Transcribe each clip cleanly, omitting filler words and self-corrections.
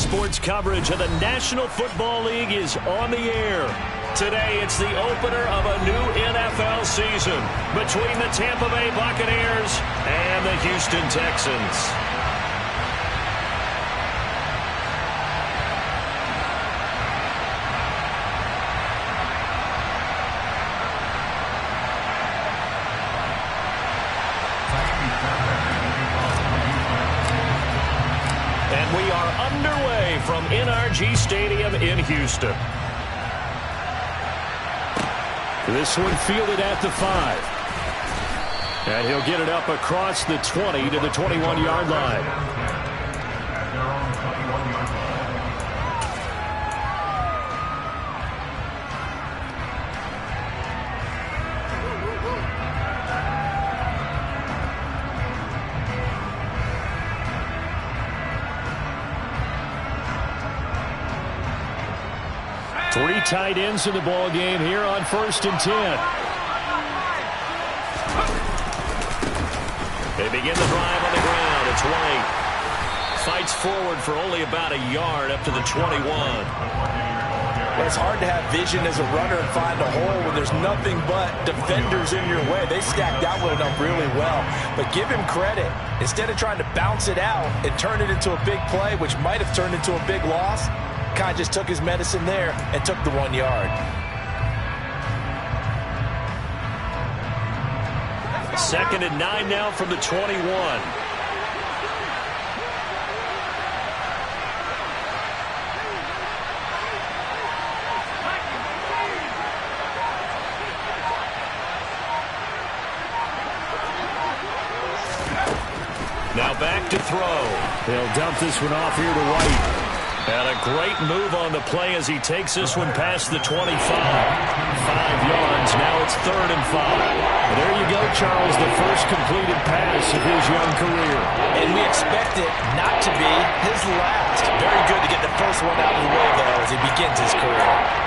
Sports coverage of the National Football League is on the air. Today, it's the opener of a new NFL season between the Tampa Bay Buccaneers and the Houston Texans. And we are underway from NRG Stadium in Houston. This one fielded at the 5. And he'll get it up across the 20 to the 21-yard line. Three tight ends in the ball game here on 1st and 10. They begin the drive on the ground. It's White. Fights forward for only about a yard up to the 21. Well, it's hard to have vision as a runner and find a hole when there's nothing but defenders in your way. They stacked that one up really well. But give him credit. Instead of trying to bounce it out and turn it into a big play, which might have turned into a big loss, Kai just took his medicine there and took the 1 yard. Second and 9 now from the 21. Now back to throw. They'll dump this one off here to White. And a great move on the play as he takes this one past the 25. 5 yards. Now it's 3rd and 5. And there you go, Charles, the first completed pass of his young career. And we expect it not to be his last. Very good to get the first one out of the way, though, as he begins his career.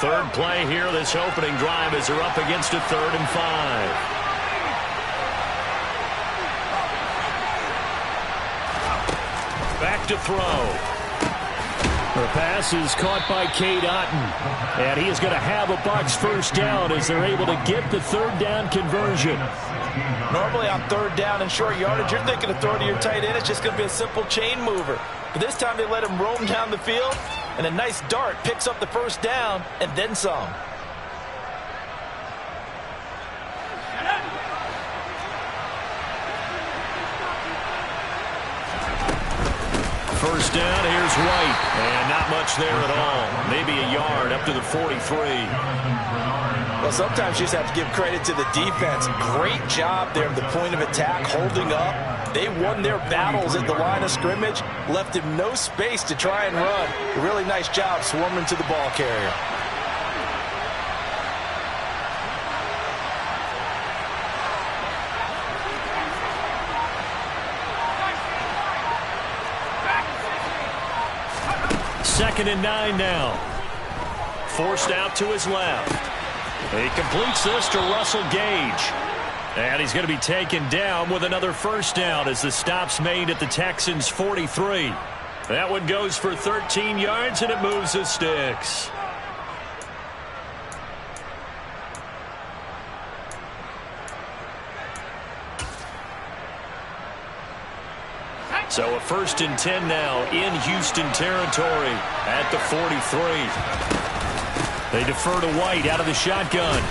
Third play here, this opening drive as they're up against a 3rd and 5. Back to throw. The pass is caught by Cade Otton. And he is going to have a Bucs first down as they're able to get the 3rd down conversion. Normally on 3rd down and short yardage, you're thinking of throwing to your tight end. It's just going to be a simple chain mover. But this time they let him roam down the field. And a nice dart picks up the first down and then some. First down, here's White. And not much there at all. Maybe a yard up to the 43. Well, sometimes you just have to give credit to the defense. Great job there at the point of attack, holding up. They won their battles at the line of scrimmage, left him no space to try and run. A really nice job swarming to the ball carrier. Second and 9 now. Forced out to his left. He completes this to Russell Gage. And he's going to be taken down with another first down as the stop's made at the Texans' 43. That one goes for 13 yards, and it moves the sticks. So a 1st and 10 now in Houston territory at the 43. They defer to White out of the shotgun.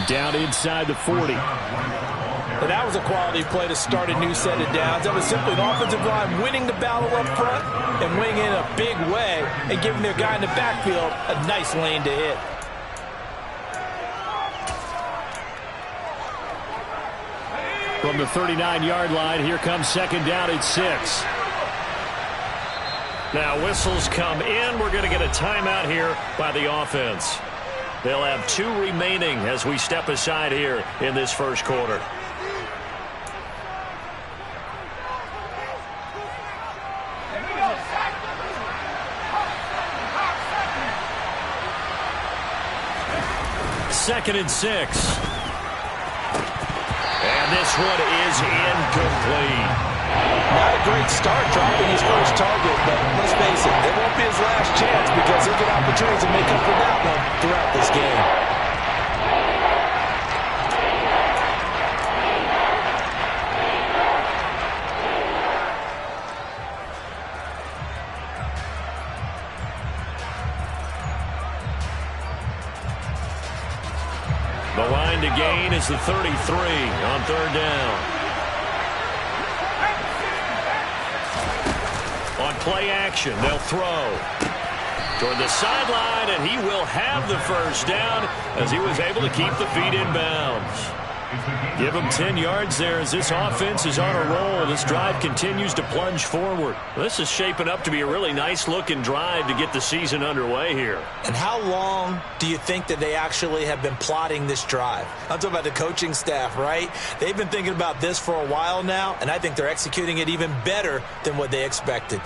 Down inside the 40. And that was a quality play to start a new set of downs. That was simply an offensive line winning the battle up front and winning in a big way and giving their guy in the backfield a nice lane to hit. From the 39-yard line, here comes 2nd down at 6. Now whistles come in. We're going to get a timeout here by the offense. They'll have 2 remaining as we step aside here in this first quarter. 2nd and 6. And this one is incomplete. Not a great start dropping his first target, but let's face it, it won't be his last chance because he'll get opportunities to make up for that one throughout this game. The line to gain is the 33 on 3rd down. On play action, they'll throw toward the sideline, and he will have the first down as he was able to keep the feet in bounds. Give him 10 yards there as this offense is on a roll. This drive continues to plunge forward. This is shaping up to be a really nice-looking drive to get the season underway here. And how long do you think that they actually have been plotting this drive? I'm talking about the coaching staff, right? They've been thinking about this for a while now, and I think they're executing it even better than what they expected.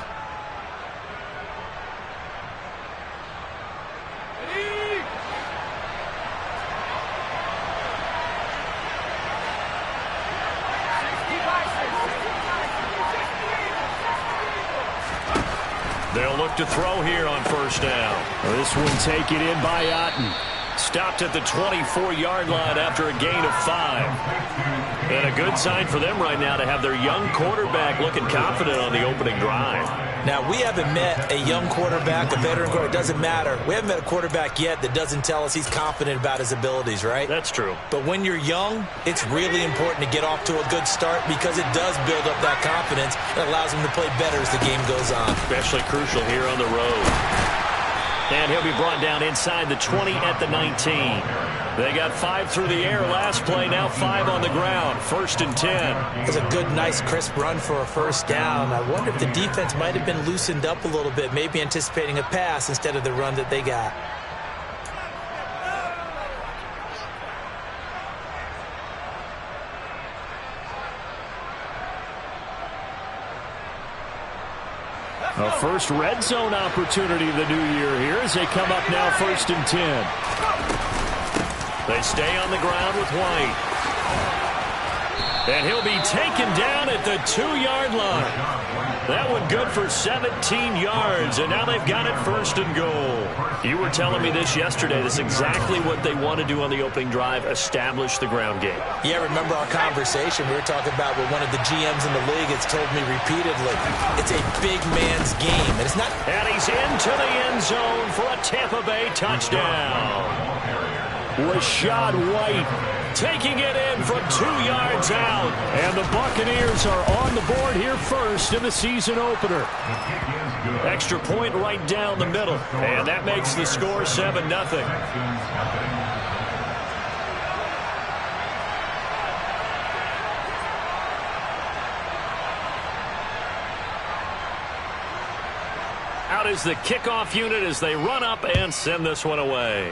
They'll look to throw here on 1st down. This one taken in by Otten. Stopped at the 24-yard line after a gain of 5. And a good sign for them right now to have their young quarterback looking confident on the opening drive. Now, we haven't met a young quarterback, a veteran quarterback. It doesn't matter. We haven't met a quarterback yet that doesn't tell us he's confident about his abilities, right? That's true. But when you're young, it's really important to get off to a good start because it does build up that confidence. It allows him to play better as the game goes on. Especially crucial here on the road. And he'll be brought down inside the 20 at the 19. They got 5 through the air last play, now 5 on the ground. 1st and 10. It was a good, nice, crisp run for a first down. I wonder if the defense might have been loosened up a little bit, maybe anticipating a pass instead of the run that they got. A first red zone opportunity of the new year here as they come up now 1st and 10. They stay on the ground with White. And he'll be taken down at the 2-yard line. That one good for 17 yards, and now they've got it 1st and goal. You were telling me this yesterday. This is exactly what they want to do on the opening drive, establish the ground game. Yeah, remember our conversation? We were talking about what one of the GMs in the league has told me repeatedly. It's a big man's game, and it's not. And he's into the end zone for a Tampa Bay touchdown. Rachaad White taking it in from 2 yards out. And the Buccaneers are on the board here first in the season opener. Extra point right down the middle. And that makes the score 7-0. Out is the kickoff unit as they run up and send this one away.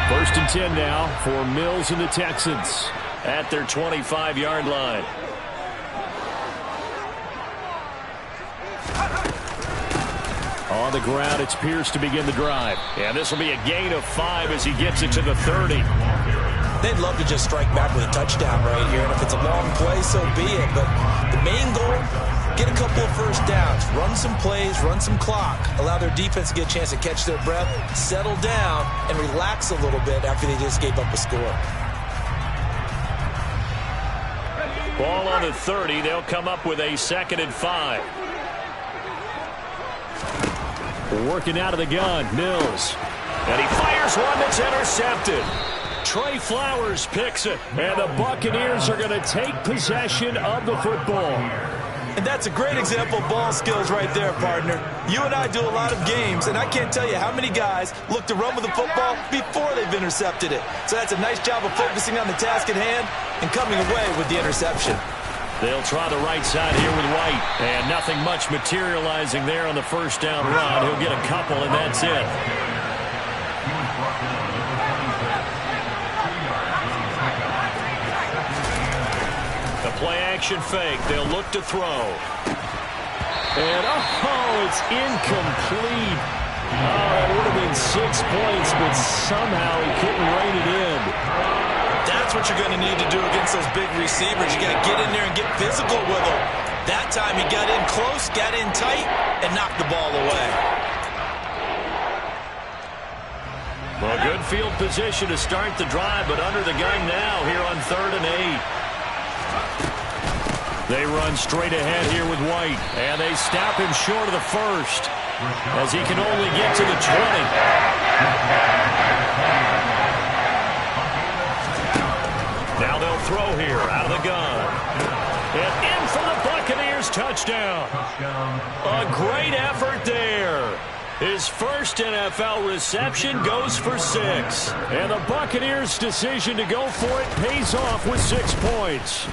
First and 10 now for Mills and the Texans at their 25-yard line. On the ground, it's Pierce to begin the drive. And this will be a gain of 5 as he gets it to the 30. They'd love to just strike back with a touchdown right here. And if it's a long play, so be it. But the main goal, get a couple of first downs, run some plays, run some clock, allow their defense to get a chance to catch their breath, settle down, and relax a little bit after they just gave up a score. Ball on the 30. They'll come up with a 2nd and 5. Working out of the gun, Mills. And he fires one that's intercepted. Trey Flowers picks it. And the Buccaneers are going to take possession of the football. And that's a great example of ball skills right there, partner. You and I do a lot of games, and I can't tell you how many guys look to run with the football before they've intercepted it. So that's a nice job of focusing on the task at hand and coming away with the interception. They'll try the right side here with White. And nothing much materializing there on the first down run. He'll get a couple, and that's it. The play-action fake. They'll look to throw. And, it's incomplete. It would have been 6 points, but somehow he couldn't rein it in. That's what you're going to need to do against those big receivers. You got to get in there and get physical with them. That time he got in close, got in tight, and knocked the ball away. Well, good field position to start the drive, but under the gun now here on 3rd and 8. They run straight ahead here with White, and they stop him short of the first as he can only get to the 20. Now they'll throw here out of the gun. And in for the Buccaneers touchdown. A great effort there. His first NFL reception goes for 6. And the Buccaneers' decision to go for it pays off with 6 points.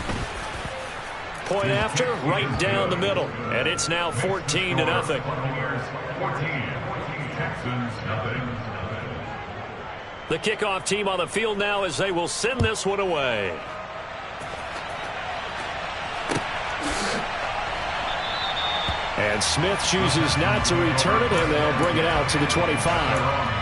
Point after, right down the middle. And it's now 14-0. The kickoff team on the field now as they will send this one away. And Smith chooses not to return it, and they'll bring it out to the 25.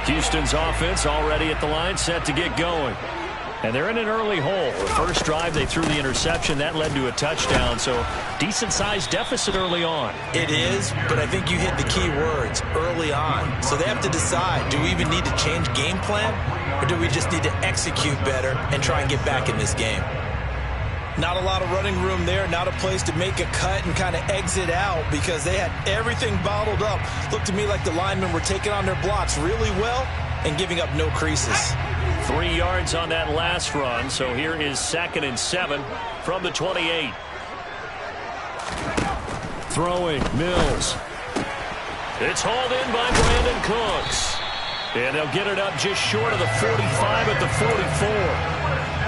Houston's offense already at the line, set to get going. And they're in an early hole. The first drive, they threw the interception. That led to a touchdown, so decent-sized deficit early on. It is, but I think you hit the key words, early on. So they have to decide, do we even need to change game plan, or do we just need to execute better and try and get back in this game? Not a lot of running room there, not a place to make a cut and kind of exit out because they had everything bottled up. Looked to me like the linemen were taking on their blocks really well and giving up no creases. 3 yards on that last run, so here is 2nd and 7 from the 28. Throwing, Mills. It's hauled in by Brandon Cooks. And they'll get it up just short of the 45 at the 44.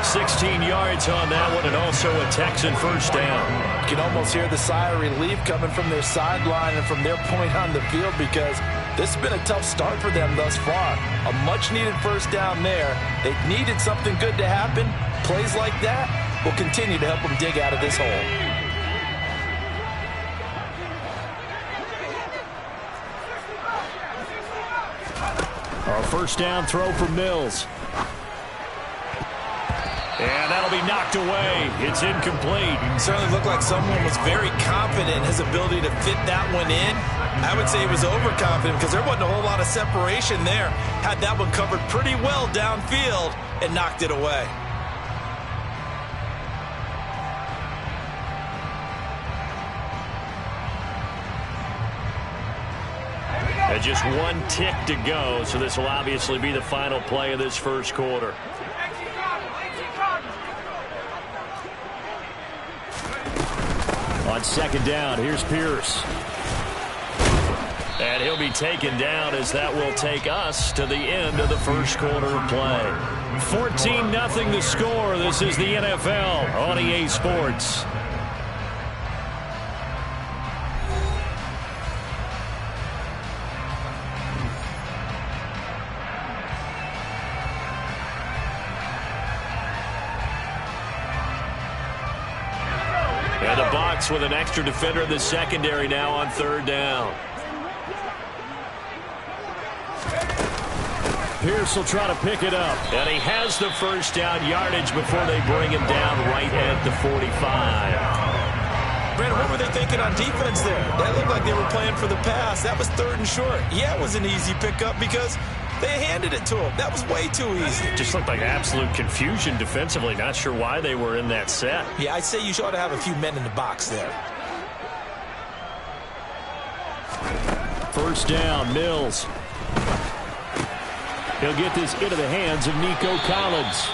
16 yards on that one, and also a Texan first down. You can almost hear the sigh of relief coming from their sideline and from their point on the field because this has been a tough start for them thus far. A much-needed first down there. They needed something good to happen. Plays like that will continue to help them dig out of this hole. Our first down throw for Mills. And that'll be knocked away. It's incomplete. Certainly looked like someone was very confident in his ability to fit that one in. I would say he was overconfident because there wasn't a whole lot of separation there. Had that one covered pretty well downfield and knocked it away. And just one tick to go, so this will obviously be the final play of this first quarter. On second down, here's Pierce. And he'll be taken down as that will take us to the end of the first quarter of play. 14-0 the score. This is the NFL on EA Sports. And the Bucs with an extra defender in the secondary now on third down. Pierce will try to pick it up. And he has the first down yardage before they bring him down right at the 45. Brandon, what were they thinking on defense there? That looked like they were playing for the pass. That was third and short. Yeah, it was an easy pickup because they handed it to him. That was way too easy. Just looked like absolute confusion defensively. Not sure why they were in that set. Yeah, I'd say you ought to have a few men in the box there. First down, Mills. He'll get this into the hands of Nico Collins.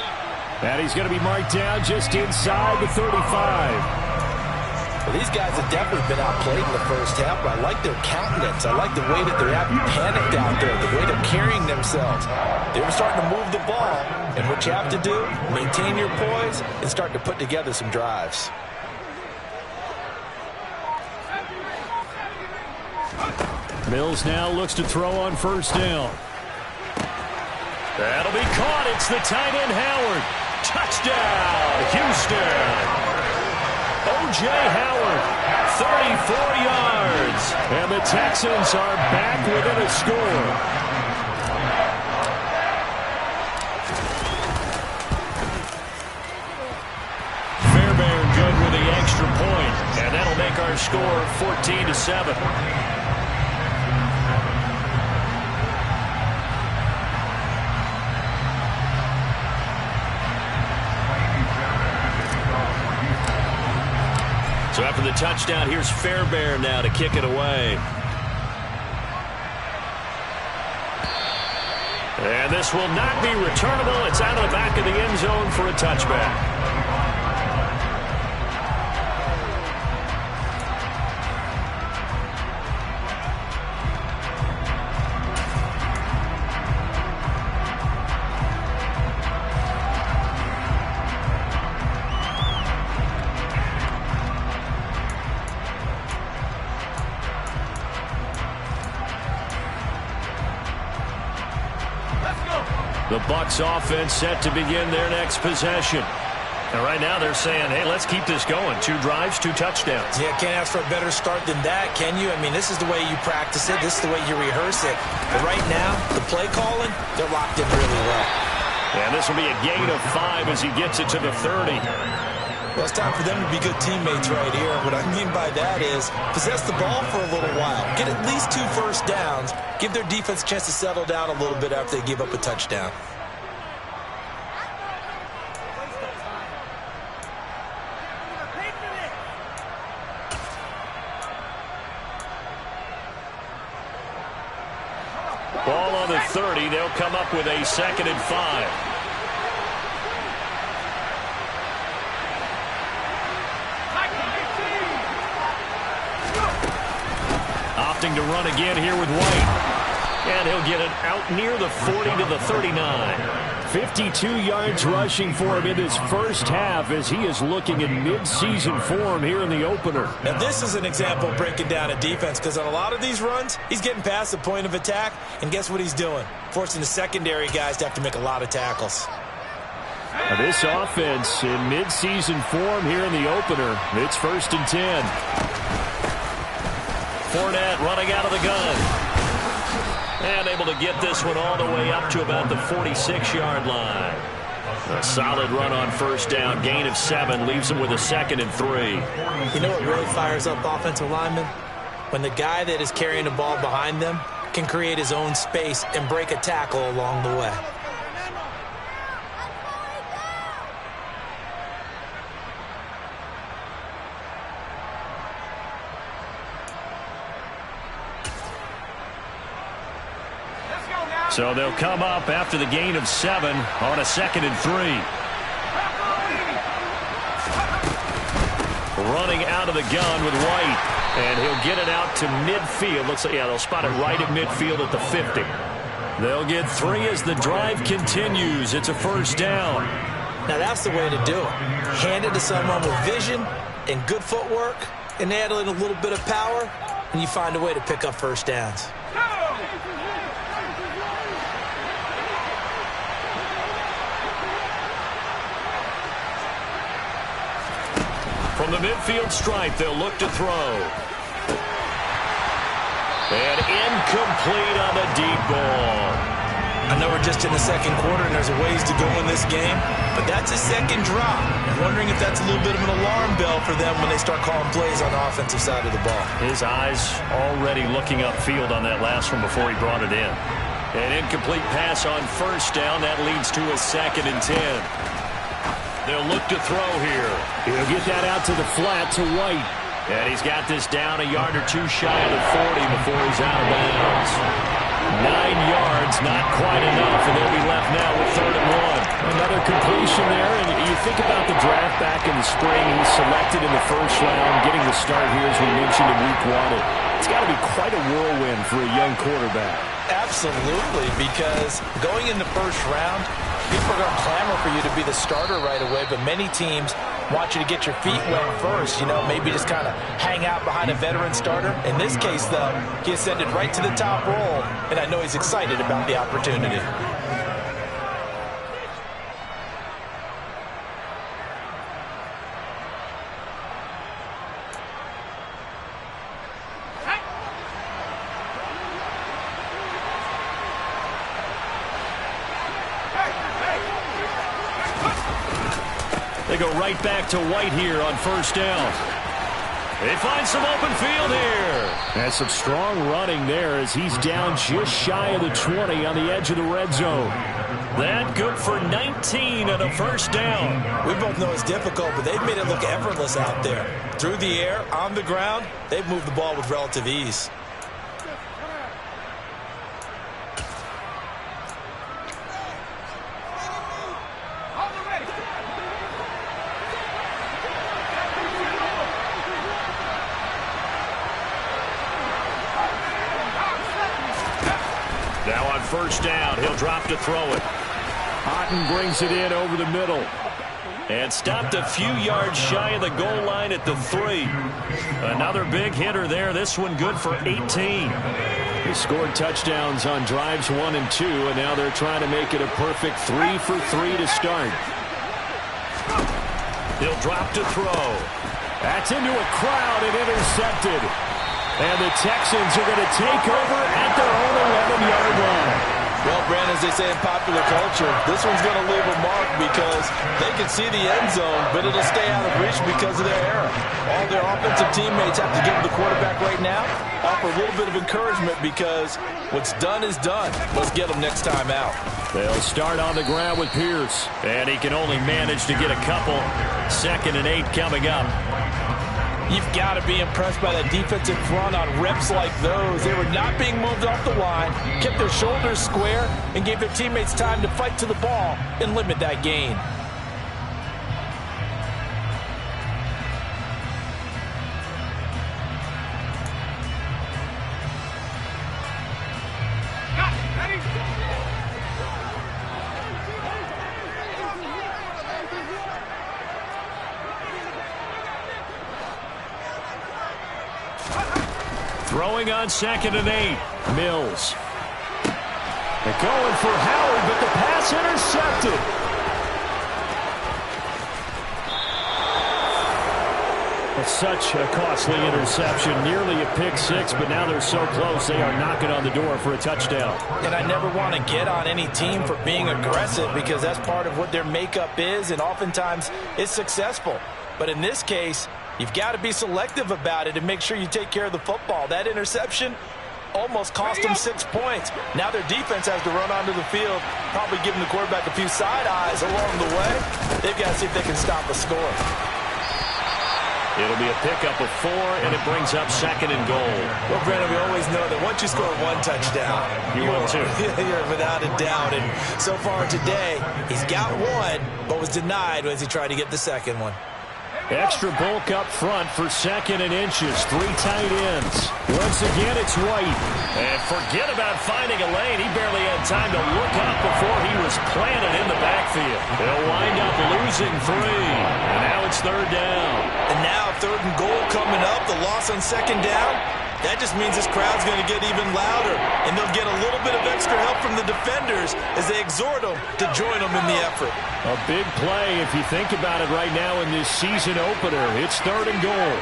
And he's going to be marked down just inside the 35. Well, these guys have definitely been outplayed in the first half, but I like their countenance. I like the way that they're having panicked out there, the way they're carrying themselves. They're starting to move the ball, and what you have to do, maintain your poise and start to put together some drives. Mills now looks to throw on first down. That'll be caught. It's the tight end, Howard. Touchdown, Houston. O.J. Howard, 34 yards. And the Texans are back within a score. Fairbairn good with the extra point. And that'll make our score 14-7. So after the touchdown, here's Fairbairn now to kick it away. And this will not be returnable. It's out of the back of the end zone for a touchback. The Bucs offense set to begin their next possession. And right now they're saying, hey, let's keep this going. 2 drives, 2 touchdowns. Yeah, can't ask for a better start than that, can you? I mean, this is the way you practice it. This is the way you rehearse it. But right now, the play calling, they're locked in really well. And this will be a gain of 5 as he gets it to the 30. Well, it's time for them to be good teammates right here. What I mean by that is possess the ball for a little while. Get at least 2 first downs. Give their defense a chance to settle down a little bit after they give up a touchdown. Ball on the 30. They'll come up with a 2nd and 5. Opting to run again here with White. And he'll get it out near the 40 to the 39. 52 yards rushing for him in this first half as he is looking in mid-season form here in the opener. Now this is an example of breaking down a defense, because on a lot of these runs, he's getting past the point of attack, and guess what he's doing? Forcing the secondary guys to have to make a lot of tackles. Now this offense in mid-season form here in the opener. It's 1st and 10. Fournette running out of the gun. And able to get this one all the way up to about the 46-yard line. A solid run on first down. Gain of 7 leaves him with a 2nd and 3. You know what really fires up offensive linemen? When the guy that is carrying the ball behind them can create his own space and break a tackle along the way. So they'll come up after the gain of 7 on a 2nd and 3. Running out of the gun with White. And he'll get it out to midfield. Looks like, yeah, they'll spot it right at midfield at the 50. They'll get 3 as the drive continues. It's a first down. Now that's the way to do it. Hand it to someone with vision and good footwork, and add in a little bit of power, and you find a way to pick up first downs. From the midfield stripe, they'll look to throw. And incomplete on the deep ball. I know we're just in the second quarter and there's a ways to go in this game, but that's a second drop. I'm wondering if that's a little bit of an alarm bell for them when they start calling plays on the offensive side of the ball. His eyes already looking upfield on that last one before he brought it in. An incomplete pass on first down. That leads to a 2nd and 10. They'll look to throw here. He'll get that out to the flat to White. And he's got this down a yard or two shy of the 40 before he's out of bounds. 9 yards, not quite enough, and they'll be left now with 3rd and 1. Another completion there, and you think about the draft back in the spring. He's selected in the 1st round, getting the start here, as we mentioned in week 1. It's got to be quite a whirlwind for a young quarterback. Absolutely, because going in the 1st round, people are going to clamor for you to be the starter right away, but many teams want you to get your feet wet first, maybe just kind of hang out behind a veteran starter. In this case, though, he ascended right to the top role, and I know he's excited about the opportunity. They go right back to White here on 1st down. They find some open field here. And some strong running there as he's down just shy of the 20 on the edge of the red zone. That good for 19 and a 1st down. We both know it's difficult, but they've made it look effortless out there. Through the air, on the ground, they've moved the ball with relative ease. Now on 1st down, he'll drop to throw it. Otten brings it in over the middle. And stopped a few yards shy of the goal line at the 3. Another big hitter there. This one good for 18. He scored touchdowns on drives 1 and 2, and now they're trying to make it a perfect 3 for 3 to start. He'll drop to throw. That's into a crowd and intercepted. And the Texans are going to take over at their own 11-yard line. Well, Brandon, as they say in popular culture, this one's going to leave a mark because they can see the end zone, but it'll stay out of reach because of their error. All their offensive teammates have to give the quarterback right now, offer a little bit of encouragement because what's done is done. Let's get them next time out. They'll start on the ground with Pierce, and he can only manage to get a couple. 2nd and 8 coming up. You've got to be impressed by that defensive front on reps like those. They were not being moved off the line, kept their shoulders square, and gave their teammates time to fight to the ball and limit that gain. Throwing on 2nd and 8. Mills. They're going for Howard, but the pass intercepted. It's such a costly interception. Nearly a pick 6, but now they're so close they are knocking on the door for a touchdown. And I never want to get on any team for being aggressive because that's part of what their makeup is, and oftentimes it's successful. But in this case, you've got to be selective about it and make sure you take care of the football. That interception almost cost them 6 points. Now their defense has to run onto the field, probably giving the quarterback a few side eyes along the way. They've got to see if they can stop a score. It'll be a pickup of 4, and it brings up 2nd and goal. Well, Brandon, we always know that once you score 1 touchdown, you will too. You're without a doubt. And so far today, he's got 1, but was denied as he tried to get the 2nd one. Extra bulk up front for 2nd and inches. 3 tight ends. Once again, it's White. And forget about finding a lane. He barely had time to look up before he was planted in the backfield. They'll wind up losing 3. And now it's 3rd down. And now 3rd and goal coming up. The loss on 2nd down. That just means this crowd's going to get even louder. And they'll get a little bit of extra help from the defenders as they exhort them to join them in the effort. A big play if you think about it right now in this season opener. It's 3rd and goal.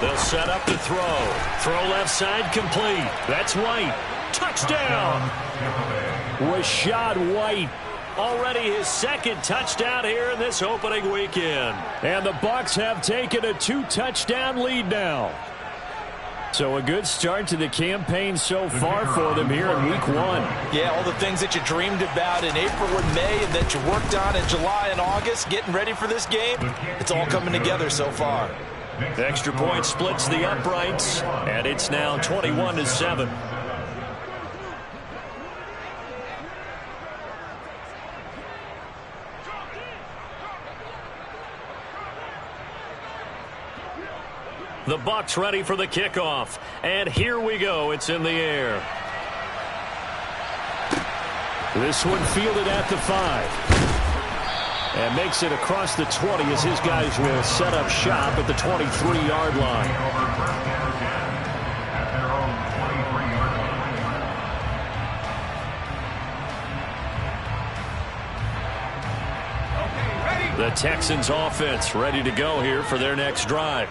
They'll set up to throw. Throw left side complete. That's White. Touchdown! Rachaad White. Already his 2nd touchdown here in this opening weekend. And the Bucs have taken a 2-touchdown lead now. So a good start to the campaign so far for them here in week 1. Yeah, all the things that you dreamed about in April and May and that you worked on in July and August, getting ready for this game, it's all coming together so far. The extra point splits the uprights, and it's now 21-7. The Bucs ready for the kickoff. And here we go. It's in the air. This one fielded at the 5. And makes it across the 20 as his guys will set up shop at the 23-yard line. The Texans offense ready to go here for their next drive.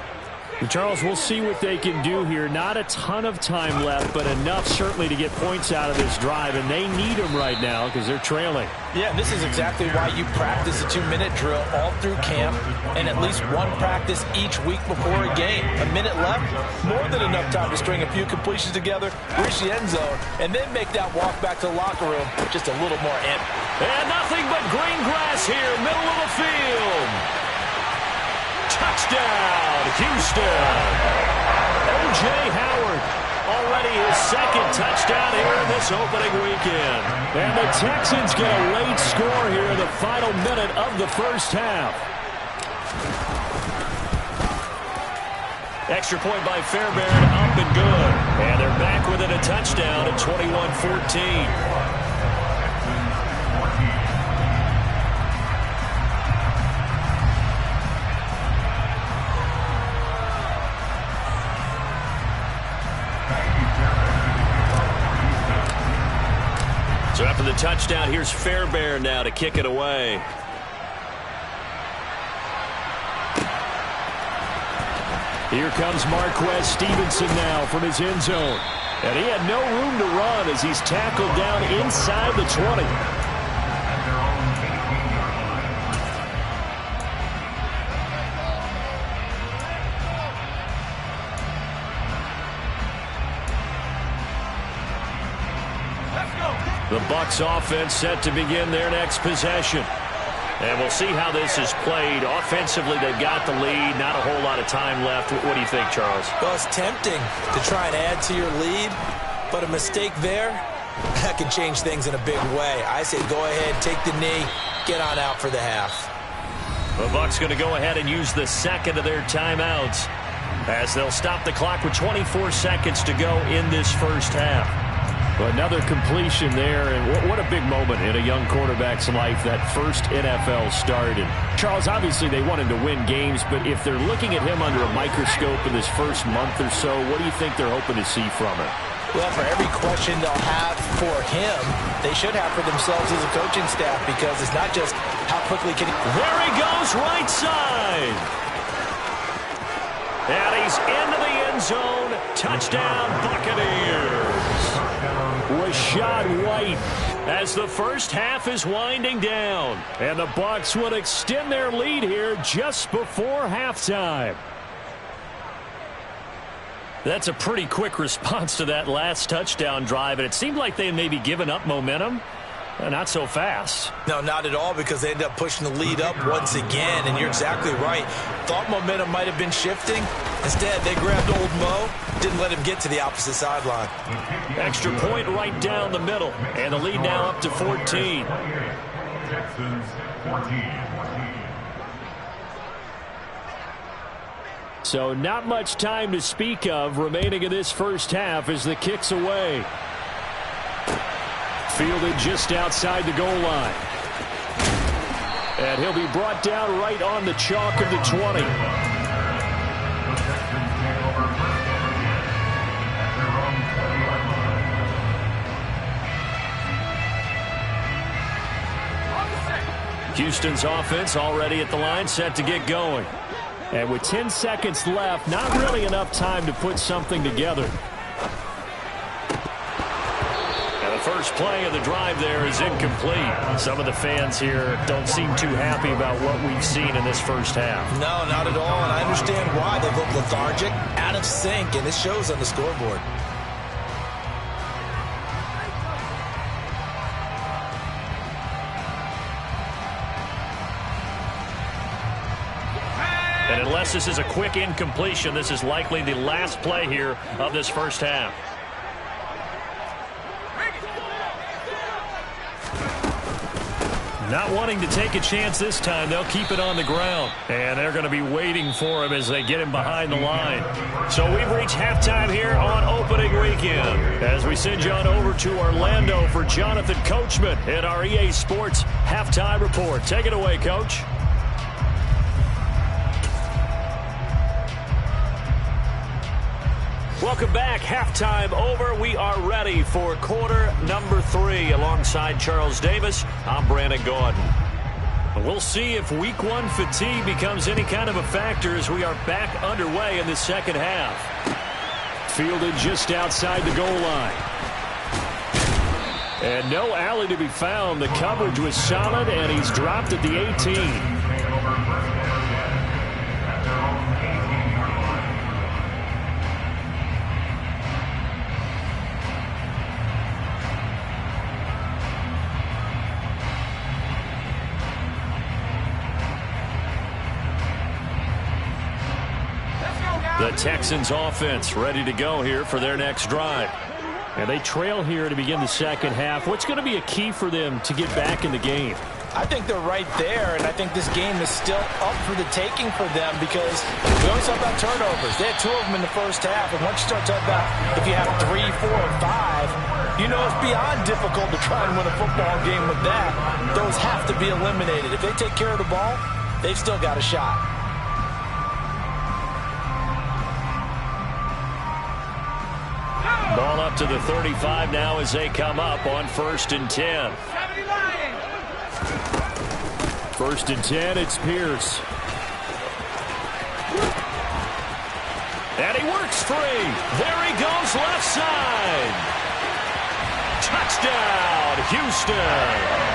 Charles, we'll see what they can do here. Not a ton of time left, but enough certainly to get points out of this drive, and they need them right now because they're trailing. Yeah, and this is exactly why you practice a 2-minute drill all through camp and at least one practice each week before a game. A minute left, more than enough time to string a few completions together, reach the end zone, and then make that walk back to the locker room just a little more amped. And nothing but green grass here, middle of the field. Touchdown, Houston. O.J. Howard, already his second touchdown here in this opening weekend. And the Texans get a late score here in the final minute of the first half. Extra point by Fairbairn, up and good. And they're back within a touchdown at 21-14. So after the touchdown, here's Fairbairn now to kick it away. Here comes Marquez Stevenson now from his end zone. And he had no room to run as he's tackled down inside the 20. The Bucs offense set to begin their next possession. And we'll see how this is played. Offensively, they've got the lead. Not a whole lot of time left. What do you think, Charles? Well, it's tempting to try and add to your lead, but a mistake there, that can change things in a big way. I say go ahead, take the knee, get on out for the half. The Bucs going to go ahead and use the second of their timeouts as they'll stop the clock with 24 seconds to go in this first half. Well, another completion there, and what a big moment in a young quarterback's life, that first NFL start. And Charles, obviously they want him to win games, but if they're looking at him under a microscope in this first month or so, what do you think they're hoping to see from him? Well, for every question they'll have for him, they should have for themselves as a coaching staff, because it's not just how quickly can he... There he goes, right side. And he's into the end zone. Touchdown, Buccaneers. Rachaad White. As the first half is winding down. And the Bucs will extend their lead here just before halftime. That's a pretty quick response to that last touchdown drive, and it seemed like they had maybe given up momentum. Not so fast. No, not at all, because they ended up pushing the lead up once again, and you're exactly right. Thought momentum might have been shifting. Instead, they grabbed old Mo, didn't let him get to the opposite sideline. Extra point right down the middle, and the lead now up to 14. So not much time to speak of remaining in this first half as the kick's away. Fielded just outside the goal line. And he'll be brought down right on the chalk of the 20. Houston's offense already at the line, set to get going. And with 10 seconds left, not really enough time to put something together. And the first play of the drive there is incomplete. Some of the fans here don't seem too happy about what we've seen in this first half. No, not at all, and I understand why. They look lethargic, out of sync, and it shows on the scoreboard. And unless this is a quick incompletion, this is likely the last play here of this first half. Not wanting to take a chance this time, they'll keep it on the ground. And they're going to be waiting for him as they get him behind the line. So we've reached halftime here on opening weekend. As we send you on over to Orlando for Jonathan Coachman in our EA Sports Halftime Report. Take it away, Coach. Welcome back. Halftime over. We are ready for quarter number 3. Alongside Charles Davis, I'm Brandon Gaudin. We'll see if week 1 fatigue becomes any kind of a factor as we are back underway in the second half. Fielded just outside the goal line. And no alley to be found. The coverage was solid, and he's dropped at the 18. The Texans offense ready to go here for their next drive. And they trail here to begin the second half. What's going to be a key for them to get back in the game? I think they're right there, and I think this game is still up for the taking for them because we always talk about turnovers. They had 2 of them in the first half, and once you start talking about if you have 3, 4, or 5, you know it's beyond difficult to try and win a football game with that. Those have to be eliminated. If they take care of the ball, they've still got a shot. Ball up to the 35 now as they come up on 1st and 10. 1st and 10, it's Pierce. And he works free. There he goes left side. Touchdown, Houston.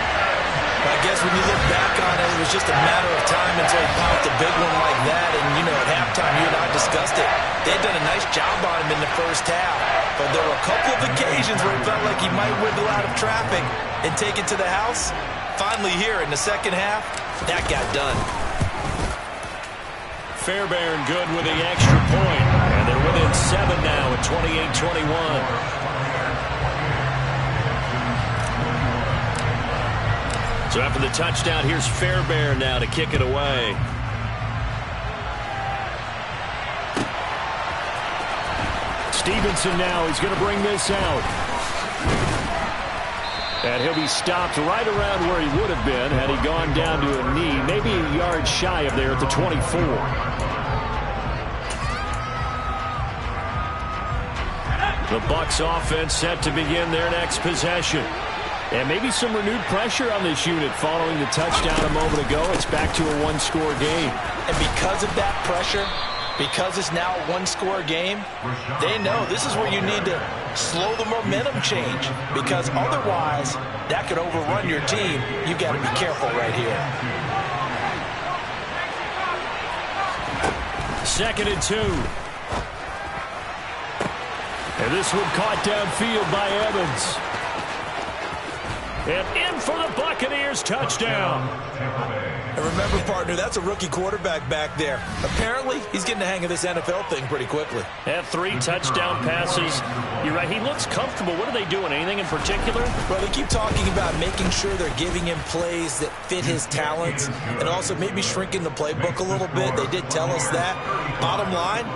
I guess when you look back on it, it was just a matter of time until he popped a big one like that. And, you know, at halftime, you and I discussed it. They had done a nice job on him in the first half. But there were a couple of occasions where he felt like he might wiggle out of traffic and take it to the house. Finally here in the second half, that got done. Fairbairn good with the extra point. And they're within 7 now at 28-21. So after the touchdown, here's Fairbairn now to kick it away. Stevenson now is going to bring this out. And he'll be stopped right around where he would have been had he gone down to a knee, maybe a yard shy of there at the 24. The Bucs offense set to begin their next possession. And maybe some renewed pressure on this unit following the touchdown a moment ago. It's back to a 1-score game. And because of that pressure, because it's now a 1-score game, they know this is where you need to slow the momentum change. Because otherwise, that could overrun your team. You've got to be careful right here. 2nd and 2. And this one caught downfield by Evans. And in for the Buccaneers, touchdown. And remember, partner, that's a rookie quarterback back there. Apparently, he's getting the hang of this NFL thing pretty quickly. Had 3 touchdown passes. You're right, he looks comfortable. What are they doing? Anything in particular? Well, they keep talking about making sure they're giving him plays that fit his talents and also maybe shrinking the playbook a little bit. They did tell us that. Bottom line,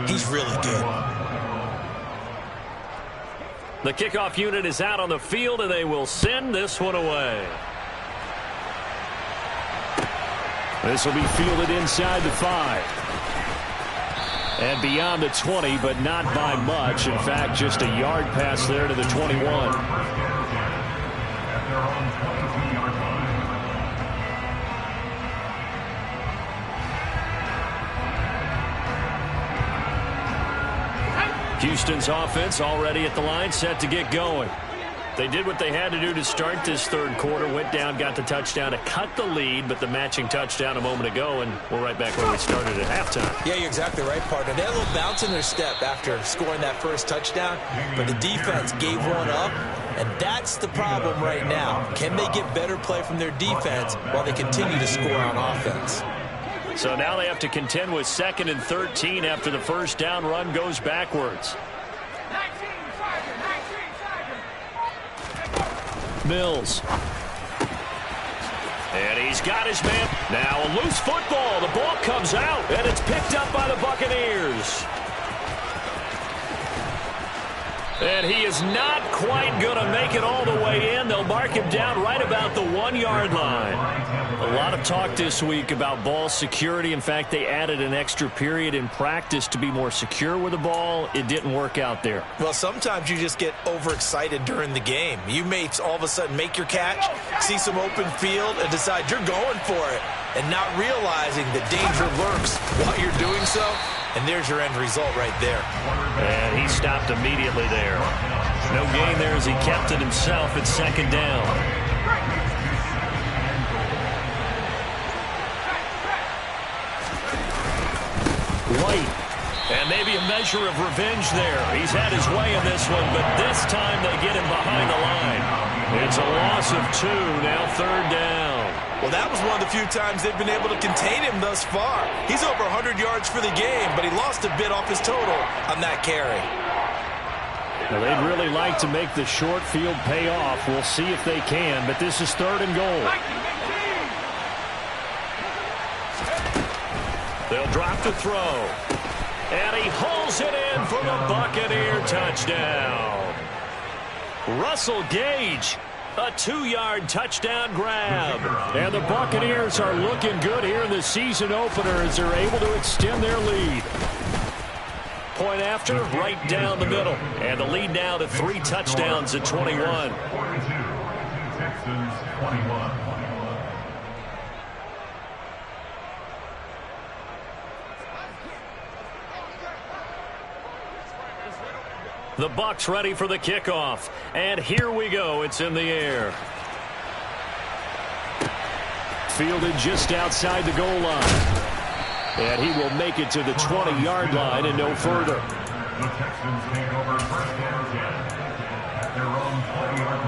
he's really good. The kickoff unit is out on the field, and they will send this one away. This will be fielded inside the 5. And beyond the 20, but not by much. In fact, just a yard pass there to the 21. Houston's offense already at the line, set to get going. They did what they had to do to start this third quarter, went down, got the touchdown to cut the lead, but the matching touchdown a moment ago, and we're right back where we started at halftime. Yeah, you're exactly right, partner. They had a little bounce in their step after scoring that first touchdown, but the defense gave one up, and that's the problem right now. Can they get better play from their defense while they continue to score on offense? So now they have to contend with 2nd and 13 after the first down run goes backwards. Mills. And he's got his man. Now a loose football. The ball comes out, and it's picked up by the Buccaneers. And he is not quite going to make it all the way in. They'll mark him down right about the 1-yard line. A lot of talk this week about ball security. In fact, they added an extra period in practice to be more secure with the ball. It didn't work out there. Well, sometimes you just get overexcited during the game. You may all of a sudden make your catch, see some open field, and decide you're going for it, and not realizing the danger lurks while you're doing so. And there's your end result right there. And he stopped immediately there. No gain there as he kept it himself at 2nd down. White. And maybe a measure of revenge there. He's had his way in this one, but this time they get him behind the line. It's a loss of 2, now 3rd down. Well, that was one of the few times they've been able to contain him thus far. He's over 100 yards for the game, but he lost a bit off his total on that carry. Now, they'd really like to make the short field pay off. We'll see if they can, but this is 3rd and goal. They'll drop to throw. And he hauls it in for the Buccaneer touchdown. Russell Gage. A 2-yard touchdown grab. And the Buccaneers are looking good here in the season opener as they're able to extend their lead. Point after, right down the middle. And the lead now to 3 touchdowns at 21. The Bucs ready for the kickoff. And here we go. It's in the air. Fielded just outside the goal line. And he will make it to the 20-yard line and no further. The Texans take over 1st and 10 at their own 20-yard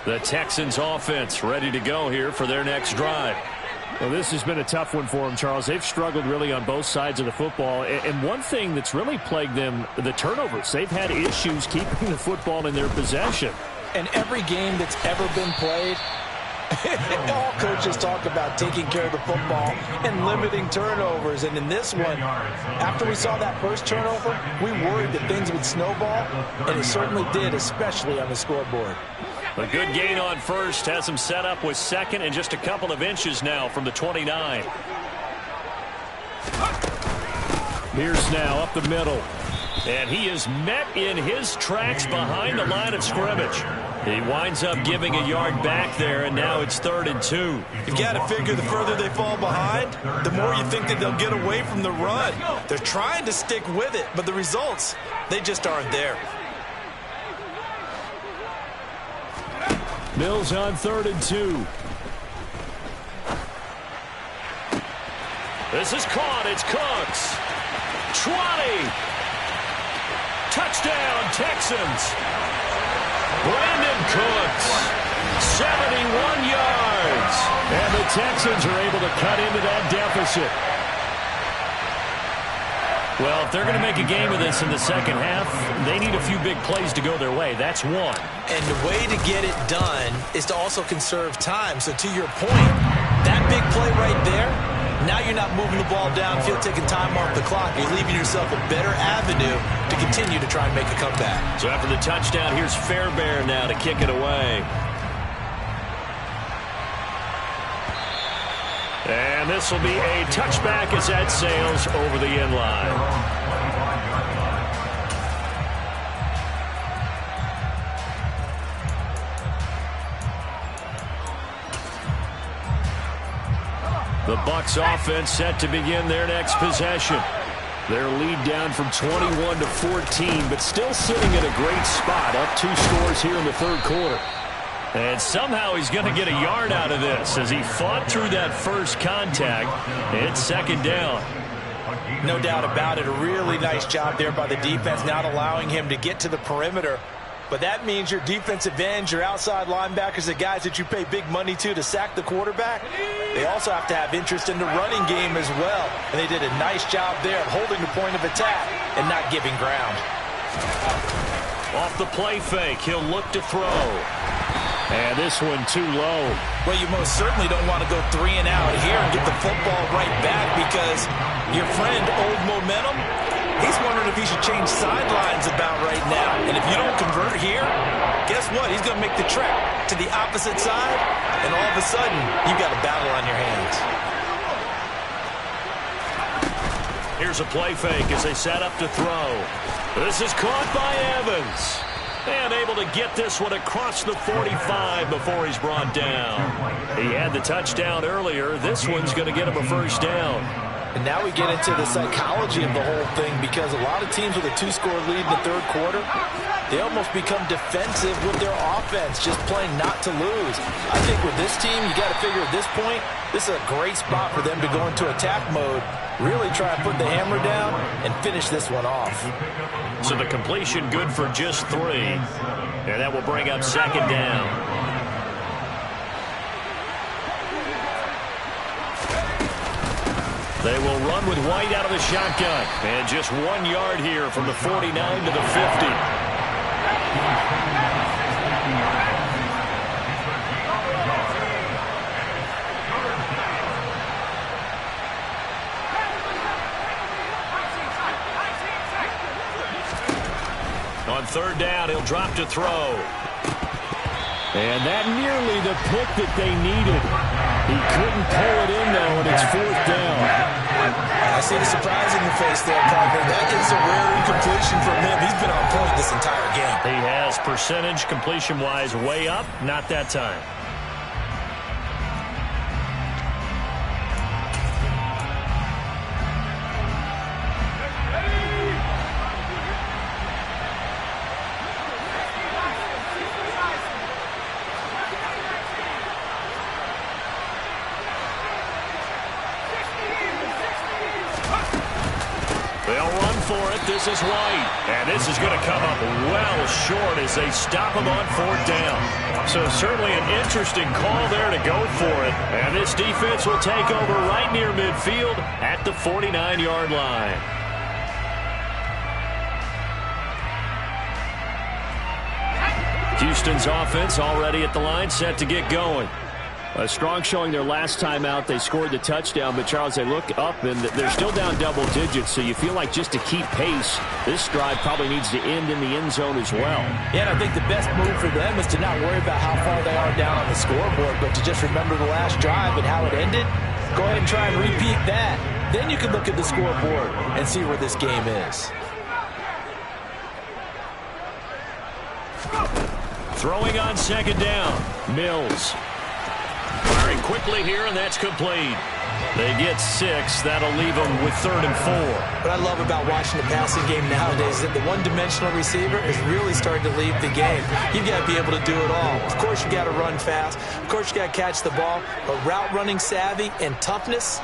line. The Texans offense ready to go here for their next drive. Well, this has been a tough one for them, Charles. They've struggled really on both sides of the football. And one thing that's really plagued them, the turnovers. They've had issues keeping the football in their possession. And every game that's ever been played, all coaches talk about taking care of the football and limiting turnovers. And in this one, after we saw that first turnover, we worried that things would snowball, and it certainly did, especially on the scoreboard. A good gain on first has him set up with 2nd and just a couple of inches now from the 29. Here's now up the middle. And he is met in his tracks behind the line of scrimmage. He winds up giving a yard back there, and now it's 3rd and 2. You've got to figure the further they fall behind, the more you think that they'll get away from the run. They're trying to stick with it, but the results, they just aren't there. Mills on 3rd and 2. This is caught. It's Cooks. 20. Touchdown, Texans. Brandon Cooks. 71 yards. And the Texans are able to cut into that deficit. Well, if they're going to make a game of this in the second half, they need a few big plays to go their way. That's one. And the way to get it done is to also conserve time. So to your point, that big play right there, now you're not moving the ball downfield, taking time off the clock. You're leaving yourself a better avenue to continue to try and make a comeback. So after the touchdown, here's Fairbairn now to kick it away. And this will be a touchback as that sails over the end line. The Bucs offense set to begin their next possession. Their lead down from 21 to 14, but still sitting at a great spot, up 2 scores here in the 3rd quarter. And somehow he's going to get a yard out of this as he fought through that first contact. It's 2nd down. No doubt about it. A really nice job there by the defense, not allowing him to get to the perimeter. but that means your defensive ends, your outside linebackers, the guys that you pay big money to sack the quarterback, they also have to have interest in the running game as well. And they did a nice job there of holding the point of attack and not giving ground. Off the play fake, he'll look to throw. And this one too low. Well, you most certainly don't want to go 3 and out here and get the football right back, because your friend, Old Momentum, he's wondering if he should change sidelines about right now. And if you don't convert here, guess what? He's going to make the trek to the opposite side, and all of a sudden, you've got a battle on your hands. Here's a play fake as they set up to throw. This is caught by Evans. And able to get this one across the 45 before he's brought down. He had the touchdown earlier. This one's going to get him a first down. And now we get into the psychology of the whole thing, because a lot of teams with a 2-score lead in the third quarter, they almost become defensive with their offense, just playing not to lose. I think with this team, you got to figure at this point, this is a great spot for them to go into attack mode, really try and put the hammer down and finish this one off. So the completion good for just 3. And that will bring up second down. They will run with White out of the shotgun. And just 1 yard here from the 49 to the 50. On third down, he'll drop to throw. And that nearly the pick that they needed. He couldn't pull it in, though, and it's fourth down. I see the surprise in your face there, Parker. That is a rare incompletion from him. He's been on point this entire game. He has percentage completion-wise way up. Not that time. This is White, and this is going to come up well short as they stop him on fourth down. So certainly an interesting call there to go for it. And this defense will take over right near midfield at the 49-yard line. Houston's offense already at the line, set to get going. A strong showing their last time out. They scored the touchdown, but, Charles, they look up, and they're still down double digits, so you feel like just to keep pace, this drive probably needs to end in the end zone as well. Yeah, and I think the best move for them is to not worry about how far they are down on the scoreboard, but to just remember the last drive and how it ended. Go ahead and try and repeat that. Then you can look at the scoreboard and see where this game is. Throwing on second down, Mills. Firing quickly here, and that's complete. They get 6. That'll leave them with 3rd and 4. What I love about watching the passing game nowadays is that the one-dimensional receiver is really starting to leave the game. You've got to be able to do it all. Of course, you got to run fast. Of course, you got to catch the ball. But route running savvy and toughness,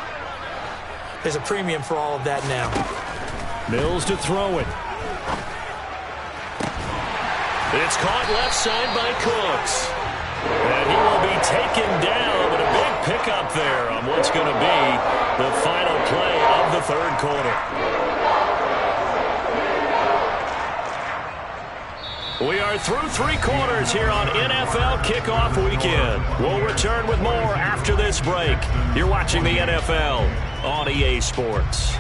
there's a premium for all of that now. Mills to throw it. It's caught left side by Cooks. And he will be taken down, but a big pickup there on what's going to be the final play of the third quarter. We are through 3 quarters here on NFL Kickoff Weekend. We'll return with more after this break. You're watching the NFL on EA Sports.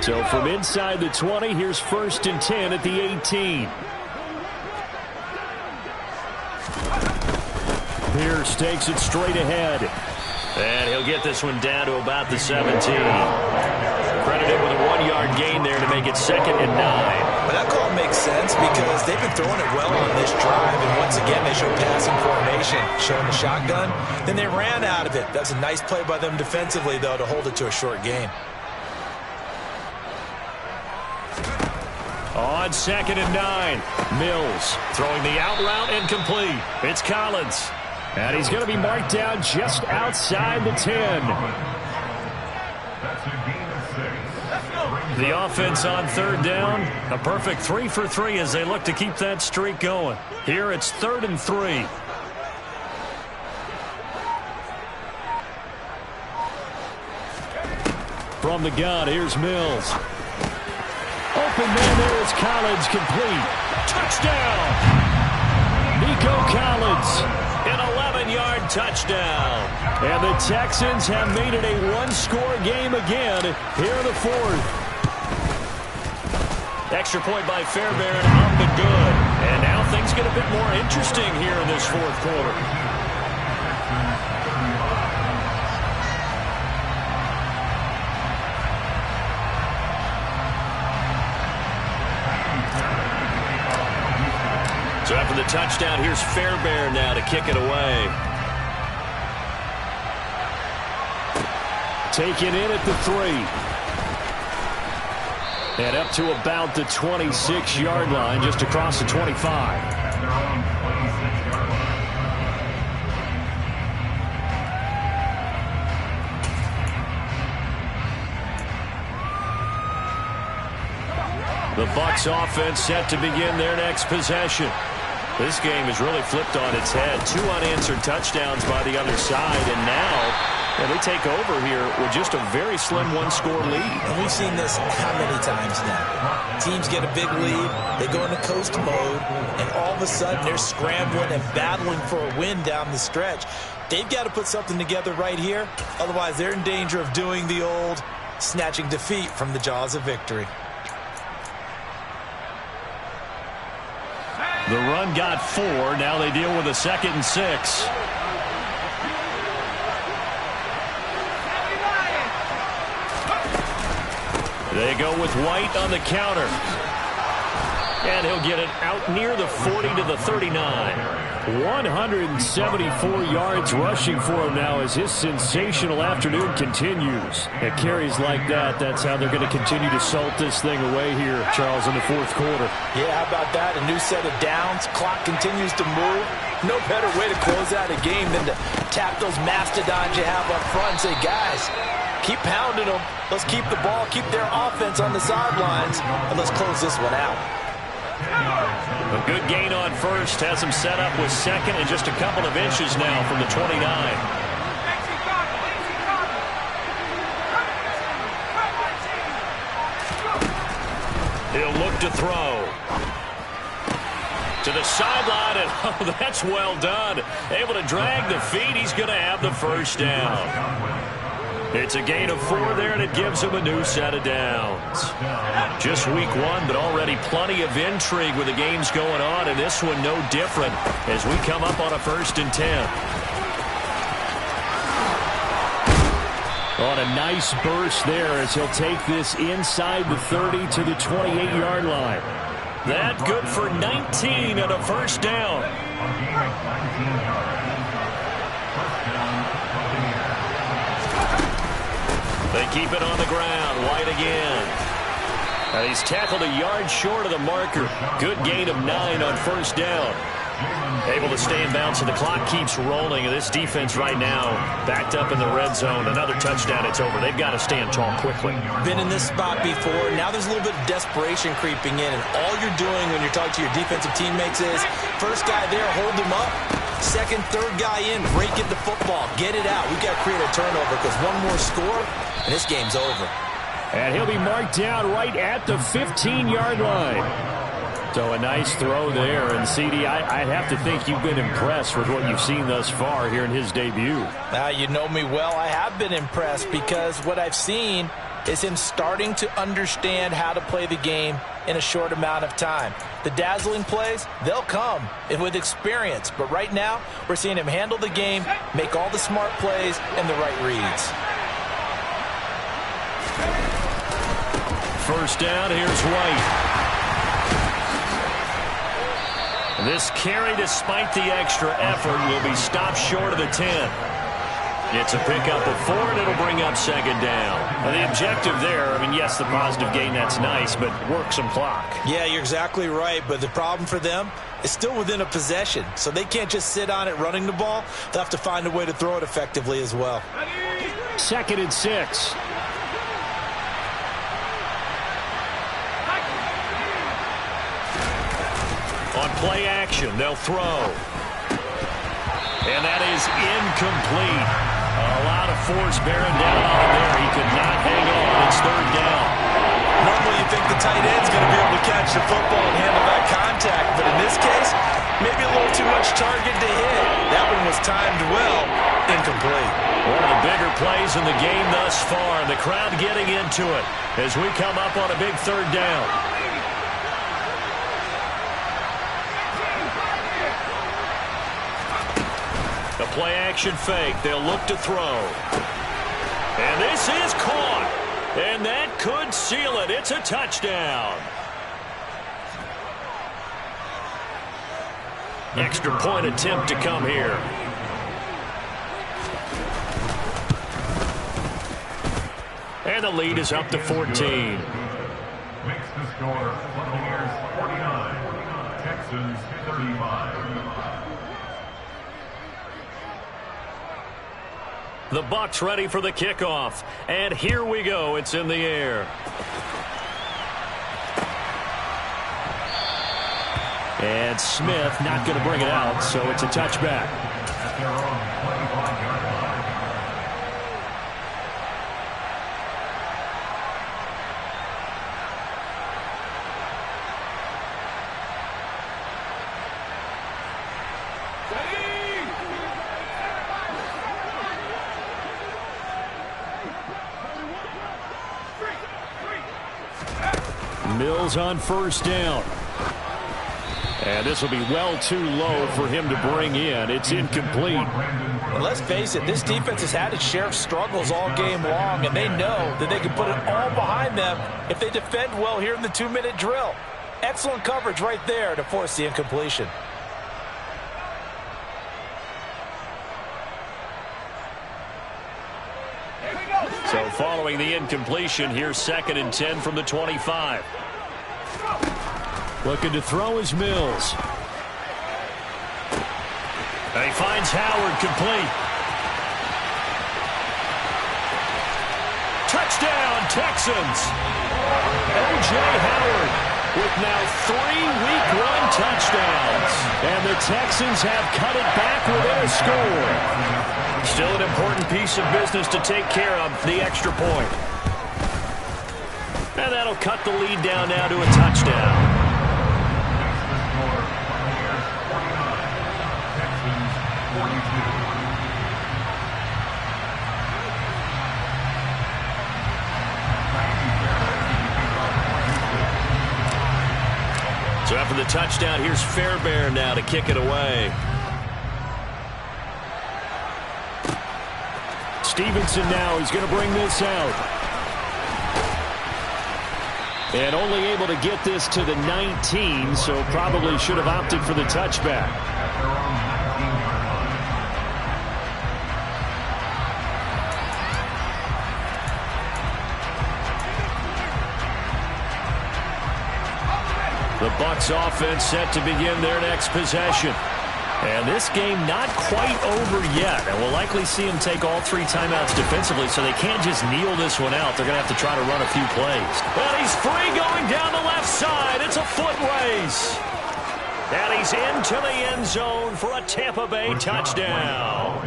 So from inside the 20, here's 1st and 10 at the 18. Pierce takes it straight ahead. And he'll get this one down to about the 17. Credited with a 1-yard gain there to make it 2nd and 9. Well, that call makes sense because they've been throwing it well on this drive, and once again they show passing formation, showing the shotgun. Then they ran out of it. That's a nice play by them defensively, though, to hold it to a short gain. On 2nd and 9, Mills throwing the out route incomplete. It's Collins. And he's going to be marked down just outside the 10. That's a gain of 6. The offense on 3rd down. A perfect 3 for 3 as they look to keep that streak going. Here it's 3rd and 3. From the gun, here's Mills. Open man there is Collins, complete. Touchdown! Nico Collins, an 11-yard touchdown. And the Texans have made it a one-score game again here in the 4th. Extra point by Fairbairn, up and good. And now things get a bit more interesting here in this 4th quarter. So after the touchdown, here's Fairbairn now to kick it away. Taken in at the 3. And up to about the 26-yard line, just across the 25. At their own 26-yard line. The Bucs offense set to begin their next possession. This game is really flipped on its head. 2 unanswered touchdowns by the other side, and now they take over here with just a very slim one-score lead. And we've seen this how many times now? Teams get a big lead, they go into coast mode, and all of a sudden they're scrambling and battling for a win down the stretch. They've got to put something together right here, otherwise they're in danger of doing the old snatching defeat from the jaws of victory. The run got 4. Now they deal with a 2nd and 6. They go with White on the counter. And he'll get it out near the 40 to the 39. 174 yards rushing for him now as his sensational afternoon continues. At carries like that, that's how they're going to continue to salt this thing away here, Charles, in the 4th quarter. Yeah, how about that? A new set of downs. Clock continues to move. No better way to close out a game than to tap those mastodons you have up front and say, guys, keep pounding them. Let's keep the ball, keep their offense on the sidelines, and let's close this one out. A good gain on 1st, has him set up with 2nd and just a couple of inches now from the 29. He'll look to throw. To the sideline, and oh, that's well done. Able to drag the feet, he's going to have the 1st down. It's a gain of 4 there, and it gives him a new set of downs. Just week 1, but already plenty of intrigue with the games going on, and this one no different as we come up on a 1st and 10. On a nice burst there as he'll take this inside the 30 to the 28-yard line. That good for 19 and a 1st down. A gain of 19 yards. 1st down, Buccaneers. They keep it on the ground. White again. And he's tackled a yard short of the marker. Good gain of 9 on 1st down. Able to stay in bounds, and the clock keeps rolling. And this defense right now backed up in the red zone. Another touchdown, it's over. They've got to stand tall quickly. Been in this spot before. Now there's a little bit of desperation creeping in. And all you're doing when you're talking to your defensive teammates is, first guy there, hold him up. 2nd, 3rd guy in, break it the football. Get it out. We've got to create a turnover because one more score, and this game's over. And he'll be marked down right at the 15-yard line. So a nice throw there. And, CD, I'd have to think you've been impressed with what you've seen thus far here in his debut. Now, you know me well. I have been impressed because what I've seen is him starting to understand how to play the game in a short amount of time. The dazzling plays, they'll come with experience. But right now, we're seeing him handle the game, make all the smart plays, and the right reads. 1st down, here's White. This carry, despite the extra effort, will be stopped short of the 10. It's a pickup of 4, and it'll bring up second down. Well, the objective there, I mean, yes, the positive gain, that's nice, but work some clock. Yeah, you're exactly right, but the problem for them is still within a possession, so they can't just sit on it running the ball. They'll have to find a way to throw it effectively as well. 2nd and 6. On play action, they'll throw. And that is incomplete. A lot of force bearing down on him there. He could not hang on. It's 3rd down. Normally you think the tight end's going to be able to catch the football and handle that contact, but in this case, maybe a little too much target to hit. That one was timed well, incomplete. One of the bigger plays in the game thus far, and the crowd getting into it as we come up on a big 3rd down. The play-action fake. They'll look to throw. And this is caught. And that could seal it. It's a touchdown. Extra point attempt to come here. And the lead is up to 14. Makes the score Buccaneers 49, Texans 35. The Bucs ready for the kickoff. And here we go. It's in the air. And Smith not going to bring it out, so it's a touchback. At their own 25-yard line. Mills on 1st down. And this will be well too low for him to bring in. It's incomplete. And let's face it, this defense has had its share of struggles all game long, and they know that they can put it all behind them if they defend well here in the 2-minute drill. Excellent coverage right there to force the incompletion. So following the incompletion, here's 2nd and 10 from the 25. Looking to throw is Mills. And he finds Howard complete. Touchdown, Texans. O.J. Howard with now 3 Week 1 touchdowns. And the Texans have cut it back within a score. Still an important piece of business to take care of, the extra point. And that'll cut the lead down now to a touchdown. So after the touchdown, here's Fairbairn now to kick it away. Stevenson now, he's going to bring this out. And only able to get this to the 19, so probably should have opted for the touchback. The Bucs offense set to begin their next possession. And this game not quite over yet. And we'll likely see him take all 3 timeouts defensively, so they can't just kneel this one out. They're going to have to try to run a few plays. And he's free going down the left side. It's a foot race. And he's into the end zone for a Tampa Bay touchdown.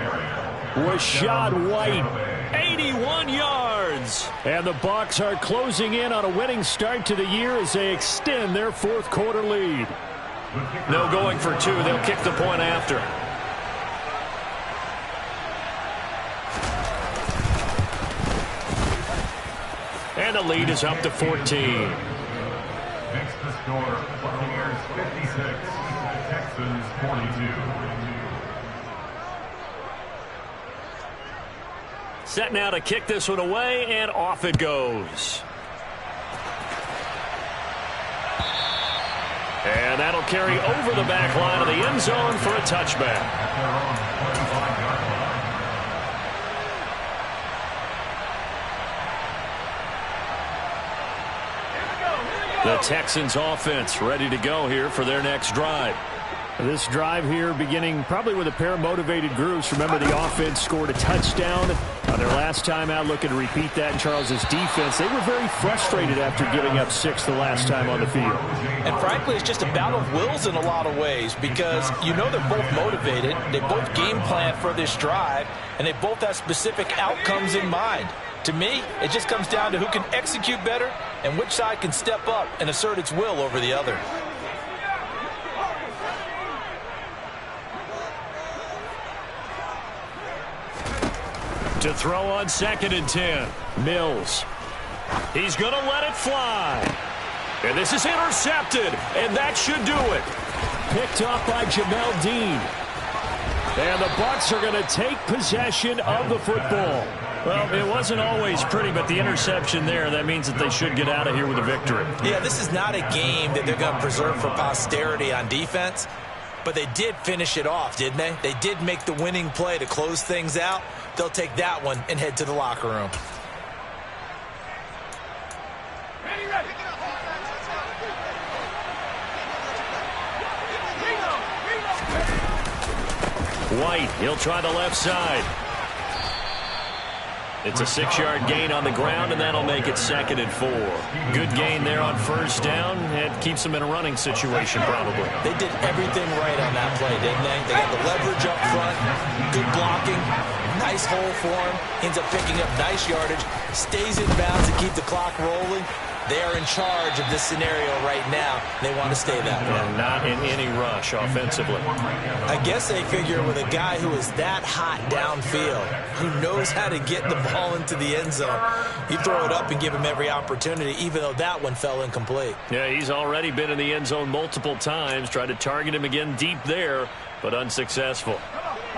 Rachaad White, 81 yards. And the Bucs are closing in on a winning start to the year as they extend their 4th quarter lead. No going for 2. They'll kick the point after. And the lead is up to 14. Makes the score Buccaneers 56, Texans 42. Set now to kick this one away, and off it goes. And that'll carry over the back line of the end zone for a touchback. The Texans offense ready to go here for their next drive. This drive here beginning probably with a pair of motivated groups. Remember, the offense scored a touchdown on their last time out. Looking to repeat that in Charles's defense. They were very frustrated after giving up 6 the last time on the field. And frankly, it's just a battle of wills in a lot of ways because you know they're both motivated. They both game plan for this drive, and they both have specific outcomes in mind. To me, it just comes down to who can execute better and which side can step up and assert its will over the other. To throw on 2nd and 10. Mills. He's going to let it fly. And this is intercepted, and that should do it. Picked off by Jamel Dean. And the Bucs are going to take possession of the football. Well, it wasn't always pretty, but the interception there, that means that they should get out of here with a victory. Yeah, this is not a game that they're going to preserve for posterity on defense, but they did finish it off, didn't they? They did make the winning play to close things out. They'll take that one and head to the locker room. White, he'll try the left side. It's a 6-yard gain on the ground, and that'll make it 2nd and 4. Good gain there on 1st down. It keeps them in a running situation, probably. They did everything right on that play, didn't they? They got the leverage up front, good blocking, nice hole for him. Ends up picking up nice yardage, stays in bounds to keep the clock rolling. They are in charge of this scenario right now. They want to stay that way. And not in any rush offensively. I guess they figure with a guy who is that hot downfield, who knows how to get the ball into the end zone, you throw it up and give him every opportunity, even though that one fell incomplete. Yeah, he's already been in the end zone multiple times. Tried to target him again deep there, but unsuccessful.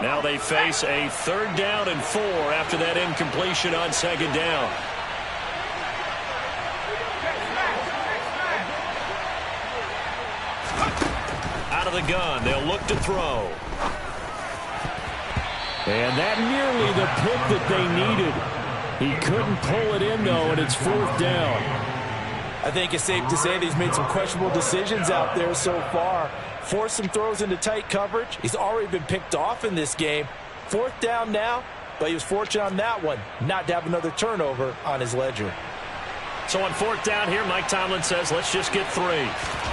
Now they face a 3rd down and 4 after that incompletion on 2nd down. Out of the gun, they'll look to throw. And that nearly the pick that they needed. He couldn't pull it in, though, and it's 4th down. I think it's safe to say that he's made some questionable decisions out there so far. Forced some throws into tight coverage. He's already been picked off in this game. 4th down now, but he was fortunate on that one not to have another turnover on his ledger. So on 4th down here, Mike Tomlin says, let's just get 3.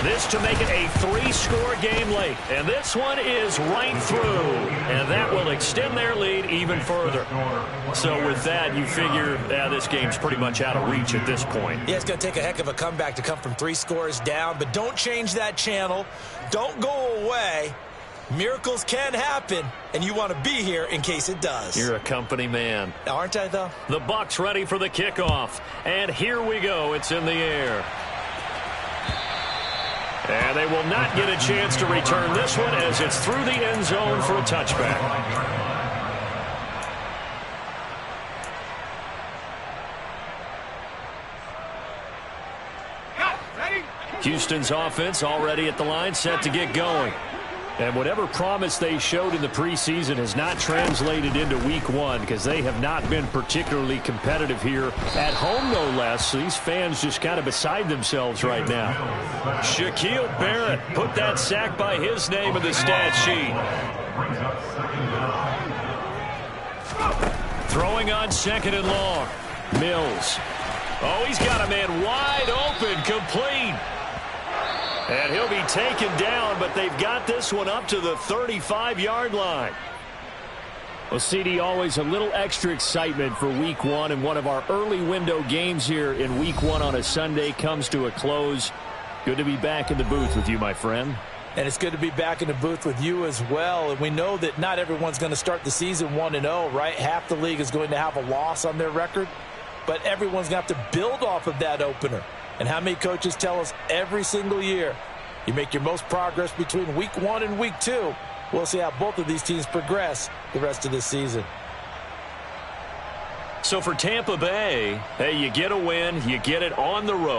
This to make it a 3-score game late. And this one is right through. And that will extend their lead even further. So with that, you figure this game's pretty much out of reach at this point. Yeah, it's going to take a heck of a comeback to come from 3 scores down. But don't change that channel. Don't go away. Miracles can happen, and you want to be here in case it does. You're a company man. Aren't I, though? The Bucs ready for the kickoff. And here we go. It's in the air. And they will not get a chance to return this one as it's through the end zone for a touchback. Houston's offense already at the line, set to get going. And whatever promise they showed in the preseason has not translated into week 1 because they have not been particularly competitive here at home, no less. So these fans just kind of beside themselves right now. Shaquille Barrett put that sack by his name in the stat sheet. Throwing on 2nd and long. Mills. Oh, he's got a man wide open, complete. And he'll be taken down, but they've got this one up to the 35-yard line. Well, CD, always a little extra excitement for week 1, and one of our early window games here in week 1 on a Sunday comes to a close. Good to be back in the booth with you, my friend. And it's good to be back in the booth with you as well. And we know that not everyone's going to start the season 1-0, right? Half the league is going to have a loss on their record, but everyone's going to have to build off of that opener. And how many coaches tell us every single year, you make your most progress between week 1 and week 2. We'll see how both of these teams progress the rest of this season. So for Tampa Bay, hey, you get a win, you get it on the road.